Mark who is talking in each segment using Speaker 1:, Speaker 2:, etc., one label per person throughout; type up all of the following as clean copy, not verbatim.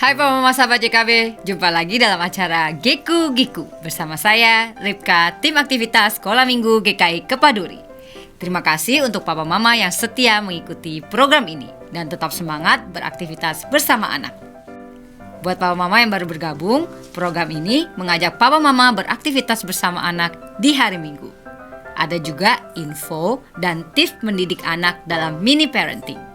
Speaker 1: Hai Pak Mama sahabat JKB, jumpa lagi dalam acara Geku Giku bersama saya, Ripka, tim aktivitas Sekolah Minggu GKI Kepaduri. Terima kasih untuk Papa Mama yang setia mengikuti program ini dan tetap semangat beraktivitas bersama anak. Buat Papa Mama yang baru bergabung, program ini mengajak Papa Mama beraktivitas bersama anak di hari Minggu. Ada juga info dan tips mendidik anak dalam mini parenting.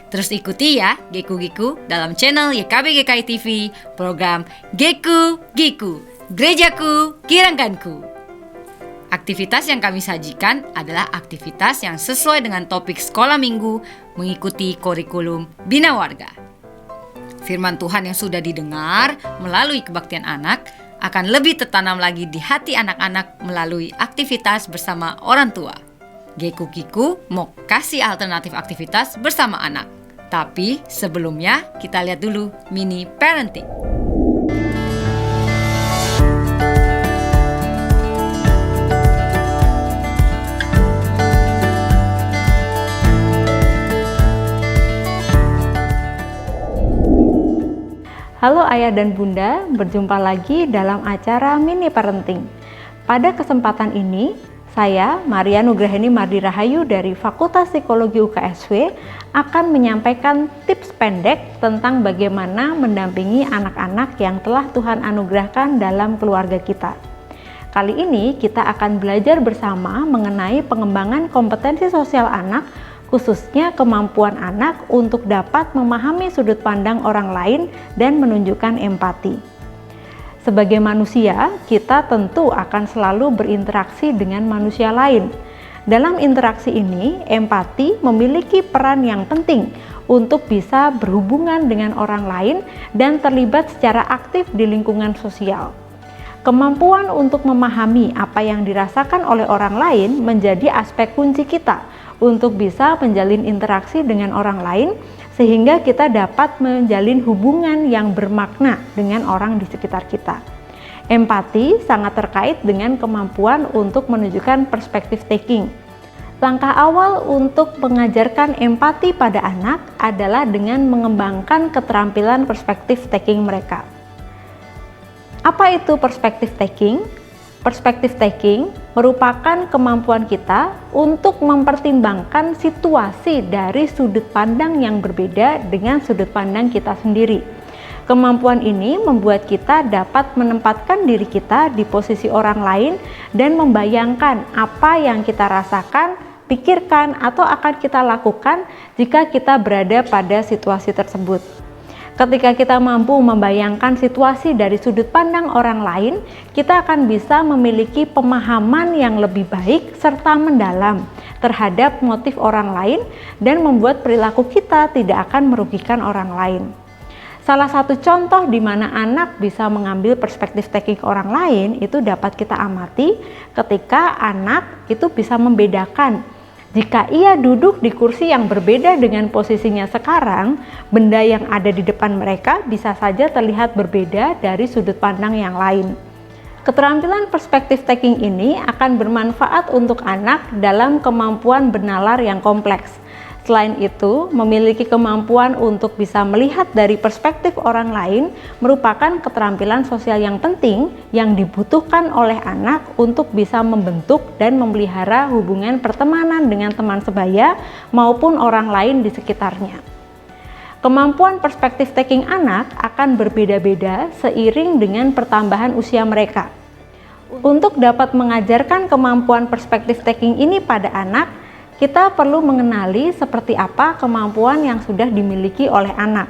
Speaker 1: Terus ikuti ya Geku Giku dalam channel YKB GKI TV, program Geku Giku, Gerejaku Kirangkanku. Aktivitas yang kami sajikan adalah aktivitas yang sesuai dengan topik sekolah minggu mengikuti kurikulum Bina Warga. Firman Tuhan yang sudah didengar melalui kebaktian anak akan lebih tertanam lagi di hati anak-anak melalui aktivitas bersama orang tua. Geku Giku mau kasih alternatif aktivitas bersama anak. Tapi sebelumnya kita lihat dulu mini parenting.
Speaker 2: Halo ayah dan bunda, berjumpa lagi dalam acara mini parenting. Pada kesempatan ini, saya, Maria Nugraheni Mardi Rahayu dari Fakultas Psikologi UKSW akan menyampaikan tips pendek tentang bagaimana mendampingi anak-anak yang telah Tuhan anugerahkan dalam keluarga kita. Kali ini kita akan belajar bersama mengenai pengembangan kompetensi sosial anak, khususnya kemampuan anak untuk dapat memahami sudut pandang orang lain dan menunjukkan empati. Sebagai manusia, kita tentu akan selalu berinteraksi dengan manusia lain. Dalam interaksi ini, empati memiliki peran yang penting untuk bisa berhubungan dengan orang lain dan terlibat secara aktif di lingkungan sosial. Kemampuan untuk memahami apa yang dirasakan oleh orang lain menjadi aspek kunci kita untuk bisa menjalin interaksi dengan orang lain, sehingga kita dapat menjalin hubungan yang bermakna dengan orang di sekitar kita. Empati sangat terkait dengan kemampuan untuk menunjukkan perspektif taking. Langkah awal untuk mengajarkan empati pada anak adalah dengan mengembangkan keterampilan perspektif taking mereka. Apa itu perspektif taking? Perspektif taking merupakan kemampuan kita untuk mempertimbangkan situasi dari sudut pandang yang berbeda dengan sudut pandang kita sendiri. Kemampuan ini membuat kita dapat menempatkan diri kita di posisi orang lain dan membayangkan apa yang kita rasakan, pikirkan, atau akan kita lakukan jika kita berada pada situasi tersebut. Ketika kita mampu membayangkan situasi dari sudut pandang orang lain, kita akan bisa memiliki pemahaman yang lebih baik serta mendalam terhadap motif orang lain dan membuat perilaku kita tidak akan merugikan orang lain. Salah satu contoh di mana anak bisa mengambil perspektif taking orang lain itu dapat kita amati ketika anak itu bisa membedakan jika ia duduk di kursi yang berbeda dengan posisinya sekarang, benda yang ada di depan mereka bisa saja terlihat berbeda dari sudut pandang yang lain. Keterampilan perspektif taking ini akan bermanfaat untuk anak dalam kemampuan bernalar yang kompleks. Selain itu, memiliki kemampuan untuk bisa melihat dari perspektif orang lain merupakan keterampilan sosial yang penting yang dibutuhkan oleh anak untuk bisa membentuk dan memelihara hubungan pertemanan dengan teman sebaya maupun orang lain di sekitarnya. Kemampuan perspektif taking anak akan berbeda-beda seiring dengan pertambahan usia mereka. Untuk dapat mengajarkan kemampuan perspektif taking ini pada anak, kita perlu mengenali seperti apa kemampuan yang sudah dimiliki oleh anak.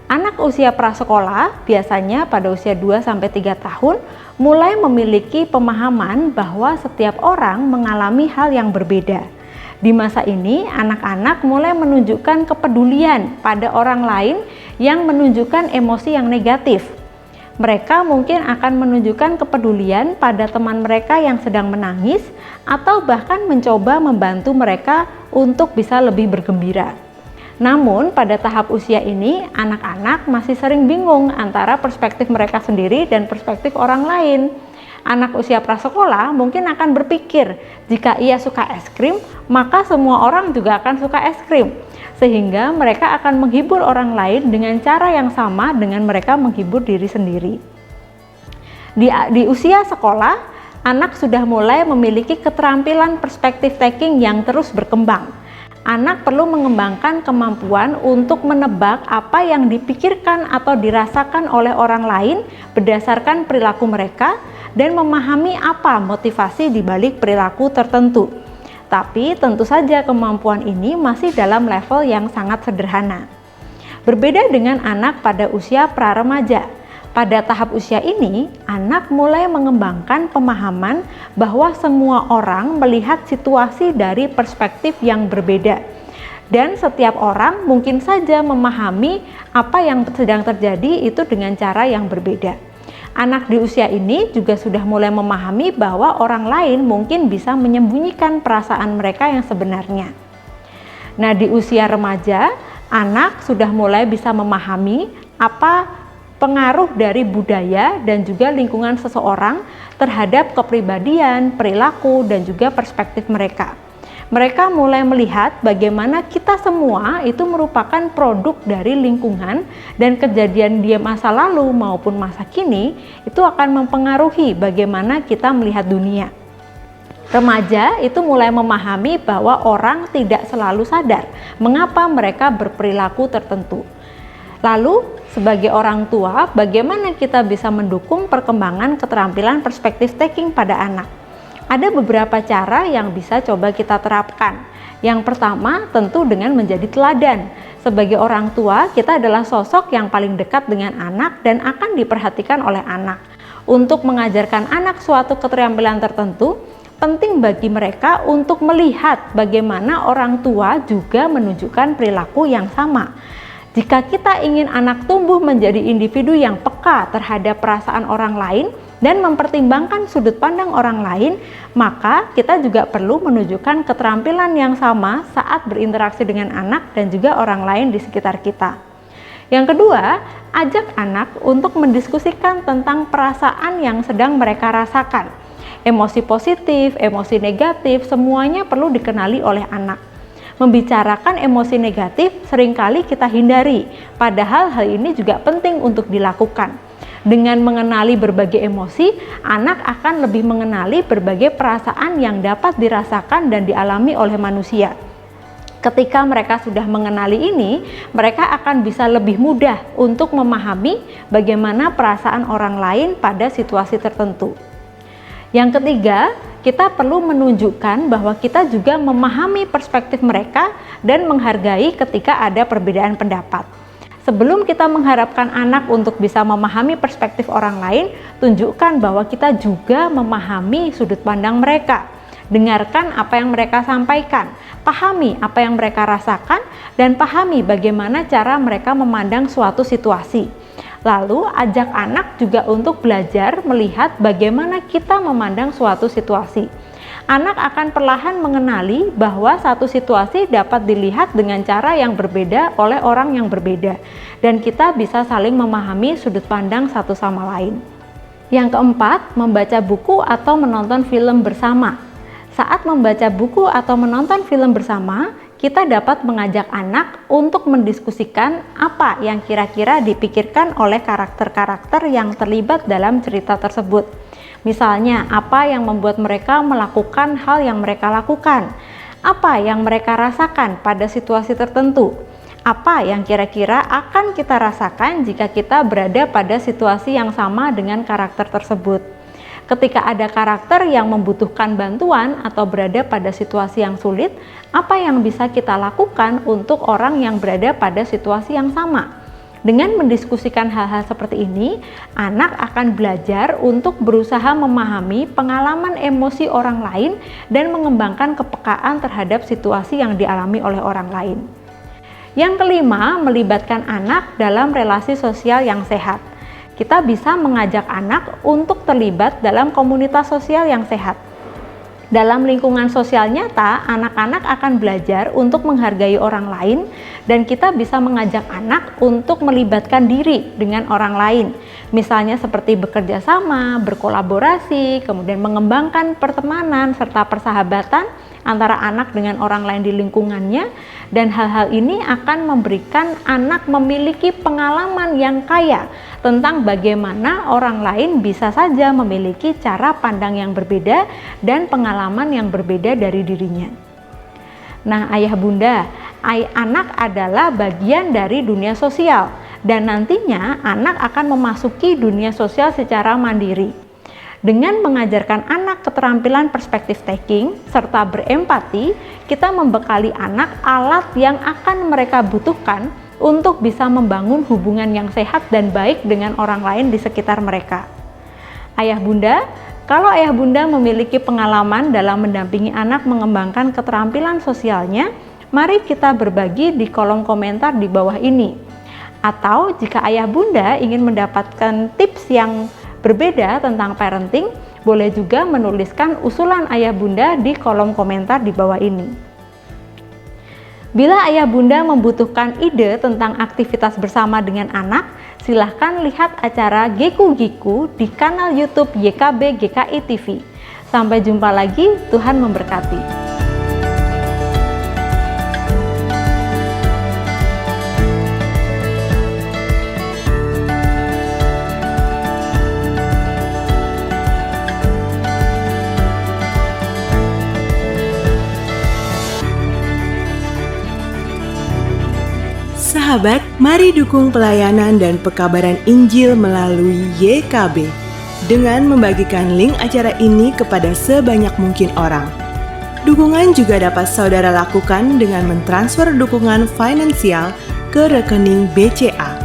Speaker 2: Anak usia prasekolah biasanya pada usia 2-3 tahun mulai memiliki pemahaman bahwa setiap orang mengalami hal yang berbeda. Di masa ini, anak-anak mulai menunjukkan kepedulian pada orang lain yang menunjukkan emosi yang negatif. Mereka mungkin akan menunjukkan kepedulian pada teman mereka yang sedang menangis atau bahkan mencoba membantu mereka untuk bisa lebih bergembira. Namun pada tahap usia ini, anak-anak masih sering bingung antara perspektif mereka sendiri dan perspektif orang lain. Anak usia prasekolah mungkin akan berpikir, jika ia suka es krim, maka semua orang juga akan suka es krim. Sehingga mereka akan menghibur orang lain dengan cara yang sama dengan mereka menghibur diri sendiri. Di usia sekolah, anak sudah mulai memiliki keterampilan perspective taking yang terus berkembang. Anak perlu mengembangkan kemampuan untuk menebak apa yang dipikirkan atau dirasakan oleh orang lain berdasarkan perilaku mereka dan memahami apa motivasi di balik perilaku tertentu. Tapi tentu saja kemampuan ini masih dalam level yang sangat sederhana. Berbeda dengan anak pada usia pra-remaja. Pada tahap usia ini, anak mulai mengembangkan pemahaman bahwa semua orang melihat situasi dari perspektif yang berbeda. Dan setiap orang mungkin saja memahami apa yang sedang terjadi itu dengan cara yang berbeda. Anak di usia ini juga sudah mulai memahami bahwa orang lain mungkin bisa menyembunyikan perasaan mereka yang sebenarnya. Nah, di usia remaja, anak sudah mulai bisa memahami apa pengaruh dari budaya dan juga lingkungan seseorang terhadap kepribadian, perilaku, dan juga perspektif mereka. Mereka mulai melihat bagaimana kita semua itu merupakan produk dari lingkungan dan kejadian di masa lalu maupun masa kini itu akan mempengaruhi bagaimana kita melihat dunia. Remaja itu mulai memahami bahwa orang tidak selalu sadar mengapa mereka berperilaku tertentu. Lalu, sebagai orang tua, bagaimana kita bisa mendukung perkembangan keterampilan perspective taking pada anak? Ada beberapa cara yang bisa coba kita terapkan. Yang pertama, tentu dengan menjadi teladan. Sebagai orang tua, kita adalah sosok yang paling dekat dengan anak dan akan diperhatikan oleh anak. Untuk mengajarkan anak suatu keterampilan tertentu, penting bagi mereka untuk melihat bagaimana orang tua juga menunjukkan perilaku yang sama. Jika kita ingin anak tumbuh menjadi individu yang peka terhadap perasaan orang lain dan mempertimbangkan sudut pandang orang lain, maka kita juga perlu menunjukkan keterampilan yang sama saat berinteraksi dengan anak dan juga orang lain di sekitar kita. Yang kedua, ajak anak untuk mendiskusikan tentang perasaan yang sedang mereka rasakan. Emosi positif, emosi negatif, semuanya perlu dikenali oleh anak. Membicarakan emosi negatif seringkali kita hindari, padahal hal ini juga penting untuk dilakukan. Dengan mengenali berbagai emosi, anak akan lebih mengenali berbagai perasaan yang dapat dirasakan dan dialami oleh manusia. Ketika mereka sudah mengenali ini, mereka akan bisa lebih mudah untuk memahami bagaimana perasaan orang lain pada situasi tertentu. Yang ketiga, kita perlu menunjukkan bahwa kita juga memahami perspektif mereka dan menghargai ketika ada perbedaan pendapat. Sebelum kita mengharapkan anak untuk bisa memahami perspektif orang lain, tunjukkan bahwa kita juga memahami sudut pandang mereka. Dengarkan apa yang mereka sampaikan, pahami apa yang mereka rasakan, dan pahami bagaimana cara mereka memandang suatu situasi. Lalu ajak anak juga untuk belajar melihat bagaimana kita memandang suatu situasi. Anak akan perlahan mengenali bahwa satu situasi dapat dilihat dengan cara yang berbeda oleh orang yang berbeda, dan kita bisa saling memahami sudut pandang satu sama lain. Yang keempat, membaca buku atau menonton film bersama. Saat membaca buku atau menonton film bersama, kita dapat mengajak anak untuk mendiskusikan apa yang kira-kira dipikirkan oleh karakter-karakter yang terlibat dalam cerita tersebut. Misalnya, apa yang membuat mereka melakukan hal yang mereka lakukan, apa yang mereka rasakan pada situasi tertentu, apa yang kira-kira akan kita rasakan jika kita berada pada situasi yang sama dengan karakter tersebut. Ketika ada karakter yang membutuhkan bantuan atau berada pada situasi yang sulit, apa yang bisa kita lakukan untuk orang yang berada pada situasi yang sama? Dengan mendiskusikan hal-hal seperti ini, anak akan belajar untuk berusaha memahami pengalaman emosi orang lain dan mengembangkan kepekaan terhadap situasi yang dialami oleh orang lain. Yang kelima, melibatkan anak dalam relasi sosial yang sehat. Kita bisa mengajak anak untuk terlibat dalam komunitas sosial yang sehat. Dalam lingkungan sosial nyata, anak-anak akan belajar untuk menghargai orang lain dan kita bisa mengajak anak untuk melibatkan diri dengan orang lain. Misalnya seperti bekerja sama, berkolaborasi, kemudian mengembangkan pertemanan serta persahabatan antara anak dengan orang lain di lingkungannya, dan hal-hal ini akan memberikan anak memiliki pengalaman yang kaya tentang bagaimana orang lain bisa saja memiliki cara pandang yang berbeda dan pengalaman yang berbeda dari dirinya. Nah, ayah bunda, anak adalah bagian dari dunia sosial dan nantinya anak akan memasuki dunia sosial secara mandiri. Dengan mengajarkan anak keterampilan perspektif taking serta berempati, kita membekali anak alat yang akan mereka butuhkan untuk bisa membangun hubungan yang sehat dan baik dengan orang lain di sekitar mereka. Ayah bunda, kalau ayah bunda memiliki pengalaman dalam mendampingi anak mengembangkan keterampilan sosialnya, mari kita berbagi di kolom komentar di bawah ini. Atau jika ayah bunda ingin mendapatkan tips yang berbeda tentang parenting, boleh juga menuliskan usulan ayah bunda di kolom komentar di bawah ini. Bila ayah bunda membutuhkan ide tentang aktivitas bersama dengan anak, silahkan lihat acara Geku Giku di kanal YouTube YKB GKI TV. Sampai jumpa lagi, Tuhan memberkati.
Speaker 3: Sahabat, mari dukung pelayanan dan pekabaran Injil melalui YKB dengan membagikan link acara ini kepada sebanyak mungkin orang. Dukungan juga dapat saudara lakukan dengan mentransfer dukungan finansial ke rekening BCA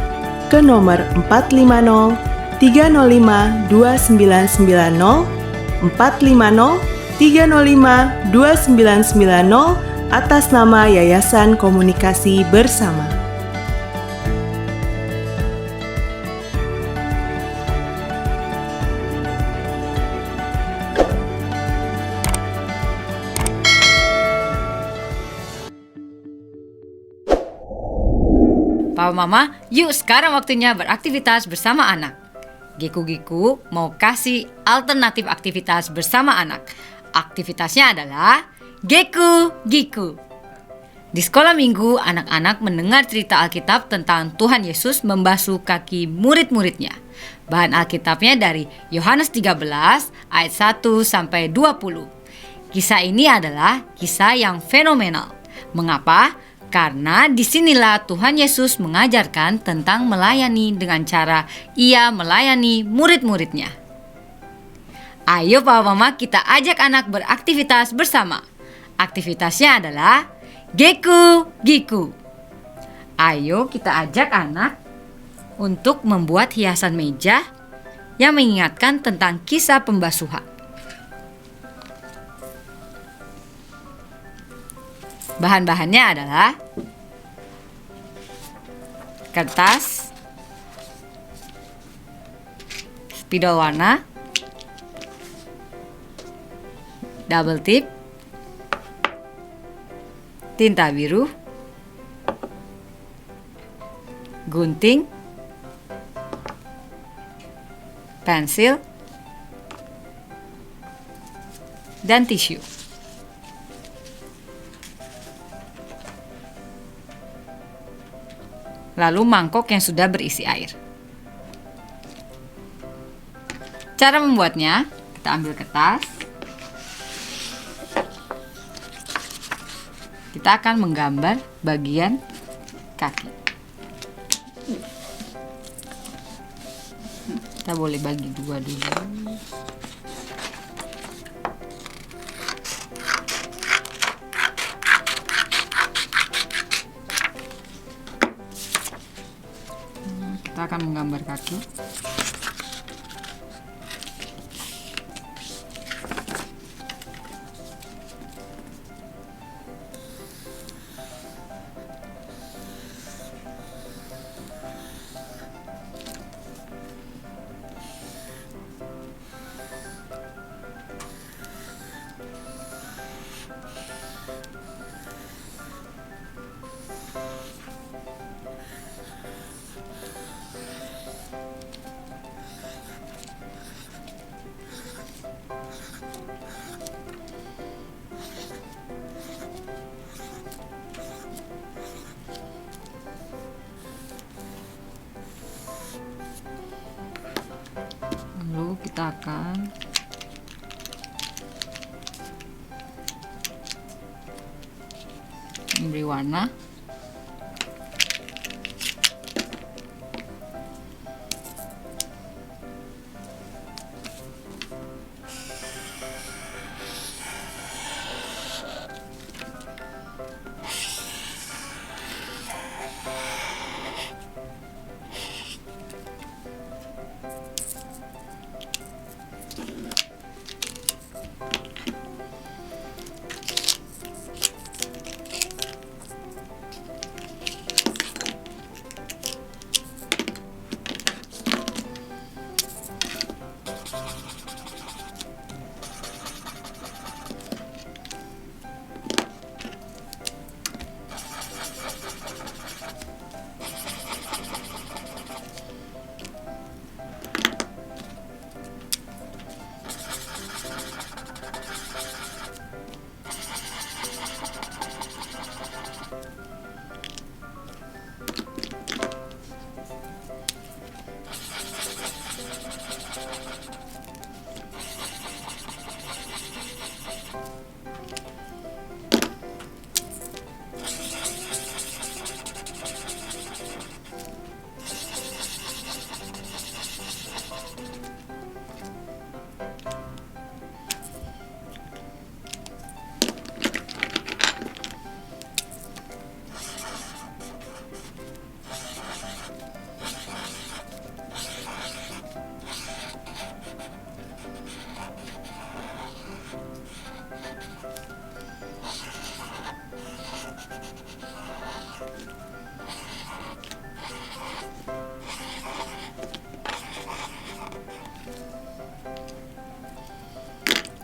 Speaker 3: ke nomor 450 305 2990 450 305 2990 atas nama Yayasan Komunikasi Bersama.
Speaker 1: Papa Mama, yuk sekarang waktunya beraktivitas bersama anak. Geku-Giku mau kasih alternatif aktivitas bersama anak. Aktivitasnya adalah Geku-Giku. Di sekolah minggu, anak-anak mendengar cerita Alkitab tentang Tuhan Yesus membasuh kaki murid-muridnya. Bahan Alkitabnya dari Yohanes 13 ayat 1-20. Kisah ini adalah kisah yang fenomenal. Mengapa? Karena disinilah Tuhan Yesus mengajarkan tentang melayani dengan cara Ia melayani murid-muridnya. Ayo Papa Mama, kita ajak anak beraktivitas bersama. Aktivitasnya adalah Geku-Giku. Ayo kita ajak anak untuk membuat hiasan meja yang mengingatkan tentang kisah pembasuhan. Bahan-bahannya adalah kertas, spidol warna, double tip, tinta biru, gunting, pensil, dan tisu. Lalu mangkok yang sudah berisi air. Cara membuatnya, kita ambil kertas. Kita akan menggambar bagian kaki. Kita boleh bagi dua dulu. Kita akan menggambar kaki. Lalu kita akan memberi warna.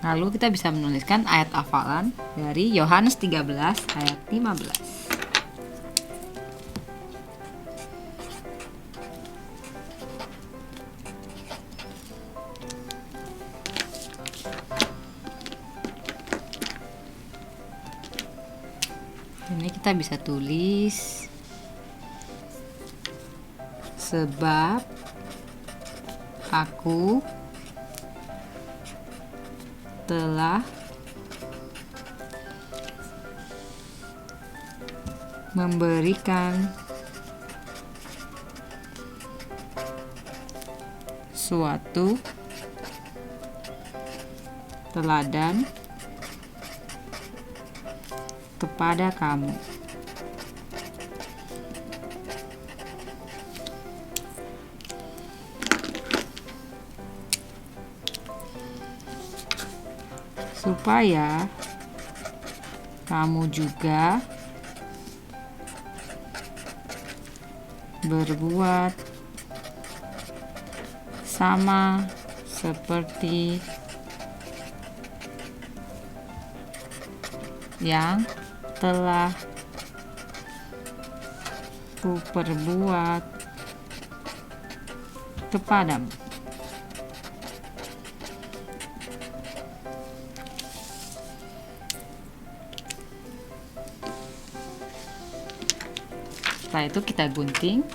Speaker 1: Lalu kita bisa menuliskan ayat hafalan dari Yohanes 13 ayat 15. Ini kita bisa tulis sebab aku telah memberikan suatu teladan kepada kamu. Supaya kamu juga berbuat sama seperti yang telah kuperbuat kepadamu. Setelah itu kita gunting.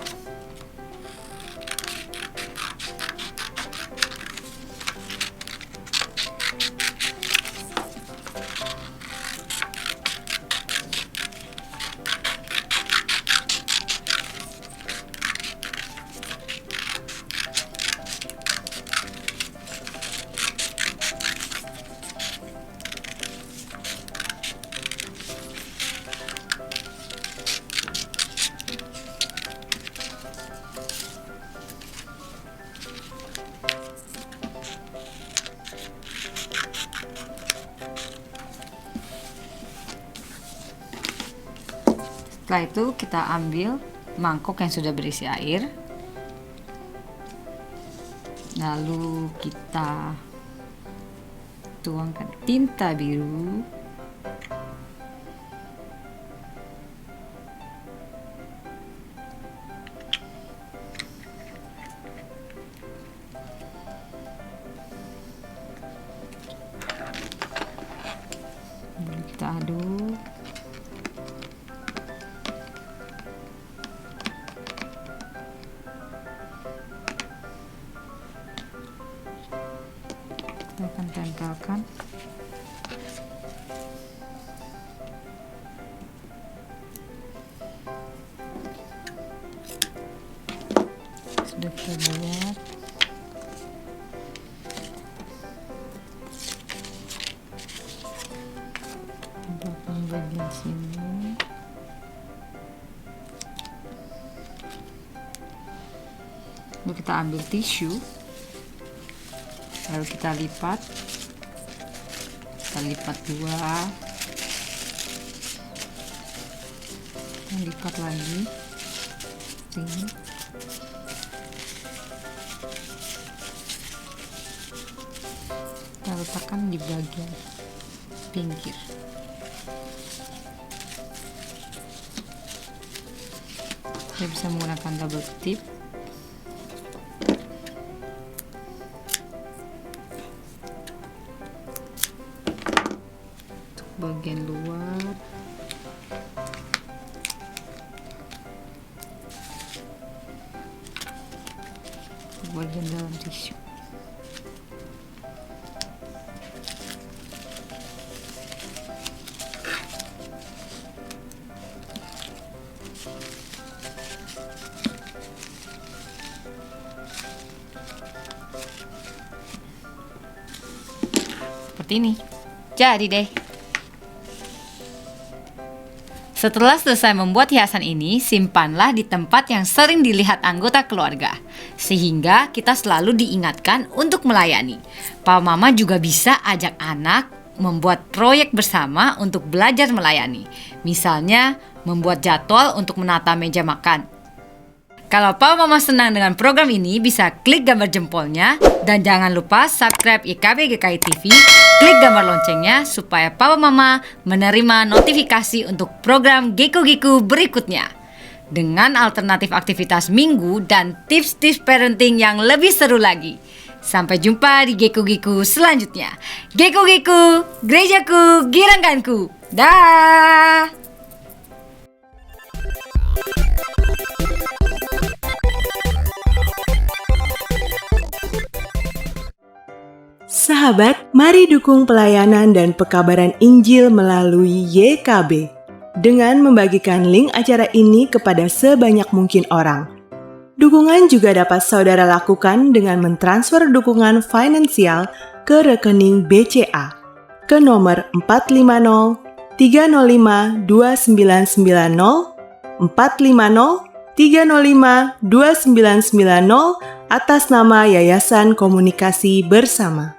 Speaker 1: Setelah itu kita ambil mangkok yang sudah berisi air, lalu kita tuangkan tinta biru aduk. Kita akan tempelkan. Sudah kita buat. Tempelkan bagian sini. Lalu kita ambil tisu, lalu kita lipat dua, dan lipat lagi sini. Kita letakkan di bagian pinggir. Kita bisa menggunakan double tip. Untuk bagian luar. Untuk bagian dalam tisu. Seperti ini. Jadi deh. Setelah selesai membuat hiasan ini, simpanlah di tempat yang sering dilihat anggota keluarga, sehingga kita selalu diingatkan untuk melayani. Papa Mama juga bisa ajak anak membuat proyek bersama untuk belajar melayani. Misalnya, membuat jadwal untuk menata meja makan. Kalau Papa Mama senang dengan program ini, bisa klik gambar jempolnya. Dan jangan lupa subscribe YKB GKI TV, klik gambar loncengnya supaya Papa Mama menerima notifikasi untuk program Geku-Geku berikutnya. Dengan alternatif aktivitas minggu dan tips-tips parenting yang lebih seru lagi. Sampai jumpa di Geku-Geku selanjutnya. Geku-Geku, gerejaku, giranganku. Dah.
Speaker 3: Sahabat, mari dukung pelayanan dan pekabaran Injil melalui YKB dengan membagikan link acara ini kepada sebanyak mungkin orang. Dukungan juga dapat saudara lakukan dengan mentransfer dukungan finansial ke rekening BCA ke nomor 450 305 2990 450 305 2990 atas nama Yayasan Komunikasi Bersama.